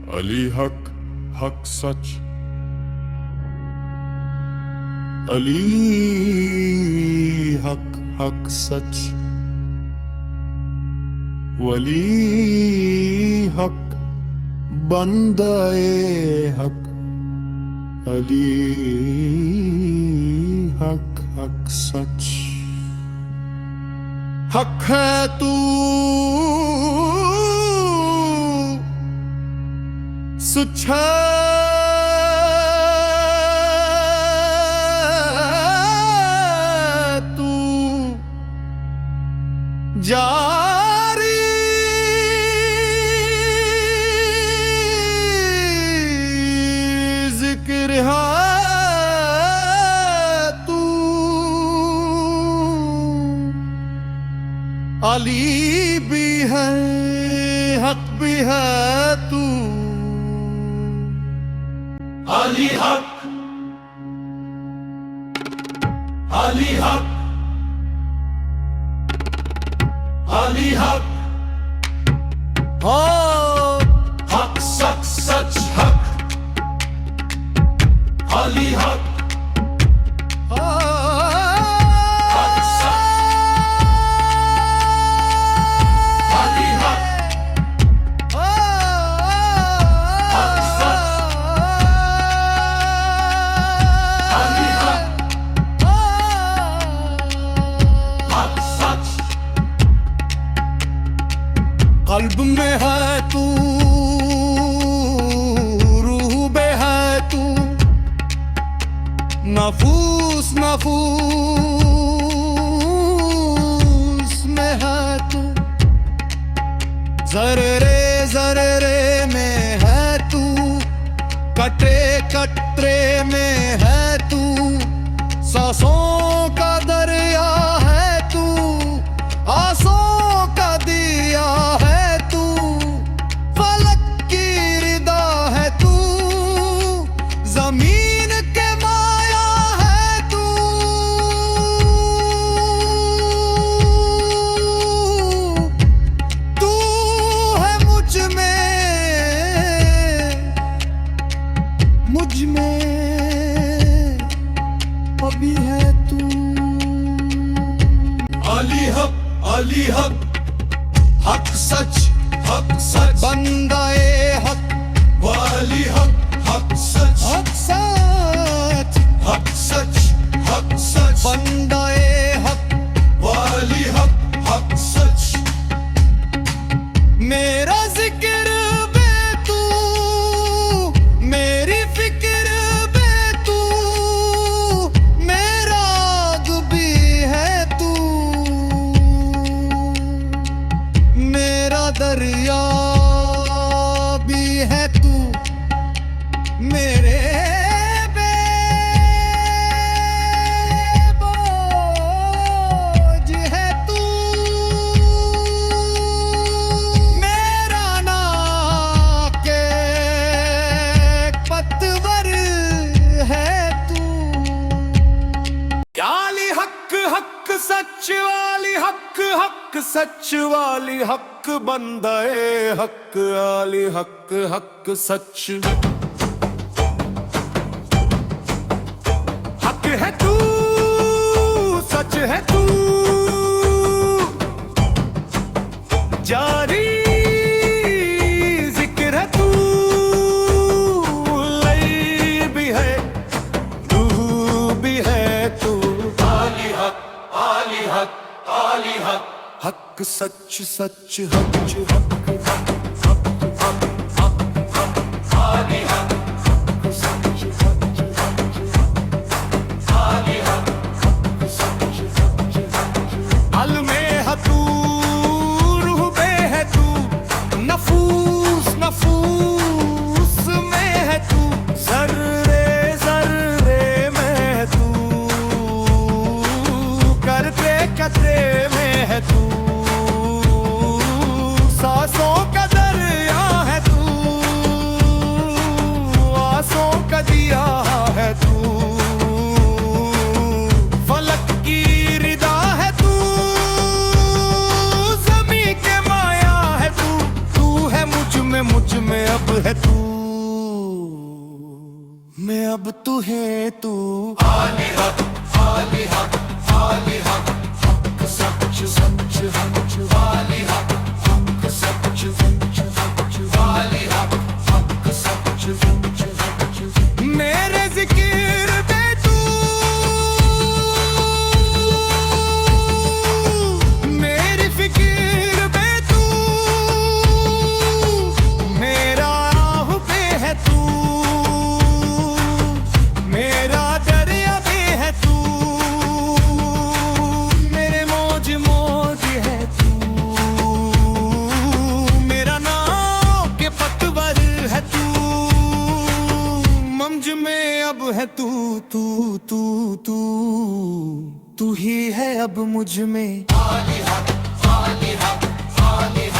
अली हक हक सच, अली हक हक सच, वली हक बंदाए हक, अली हक हक सच। हक है तू सच है तू, जारी जिक्र है तू, अली भी है हक भी है तू। अली हक, अली हक, अली हक, हक सच सच हक, अली हक, हक सच, अली हक, हक सच, अली हक, हक सच। कल्ब में है तू, रूह में है तू, नफूस नफूस में है तू, जर्रे में है तू, कटे कतरे में है तू, सांसों का दरिया है तू, आंसों का दिया है तू, फलक की रिदा है तू, जमीन के माया है तू, तू है मुझ में अभी है तू। अली हक, अली हक, हक सच सच, बंदाए हक वाली हक, हक सच, हक सच, हक सच, हक सच, बंदाए हक वाली हक, हक सच। मेरा जिक्र बे तू, मेरी फिक्र बे तू, मेरा आग भी है तू, मेरा दरिया भी है तू, मेरे बोझ है तू, मेरा ना के पतवर है तू। अली हक हक सच वाली हक हक सच वाली हक बंदाए हक, अली हक हक सच। हक है तू सच है तू, जारी जिक्र है तू, लई भी है तू भी है तू। अली हक, अली हक, अली हक, हक सच सच हक हक, अली हक, हक सच हक, अली हक, हक सच हक। अल में है तू, रूह में है तू, नफूस नफूस में है तू, जर्रे में है तू, करते कतरे में है तू, सांस अब है तू, मैं अब तू है तू। आली हक आली हक आली हक, हक सच सच हक आली हक, हक सच सच हक आली हक, हक सच सच हक। मेरे जिक्र पे तू, मेरी फिक्र पे तू, मेरा आह पे है तू, मेरा दरिया पे है तू, मेरे मौज मौज है तू, मेरा नाव के पतवर है तू, ममज में अब है तू तू तू तू, तू ही है अब मुझ में। आली हक आली हक आली हक।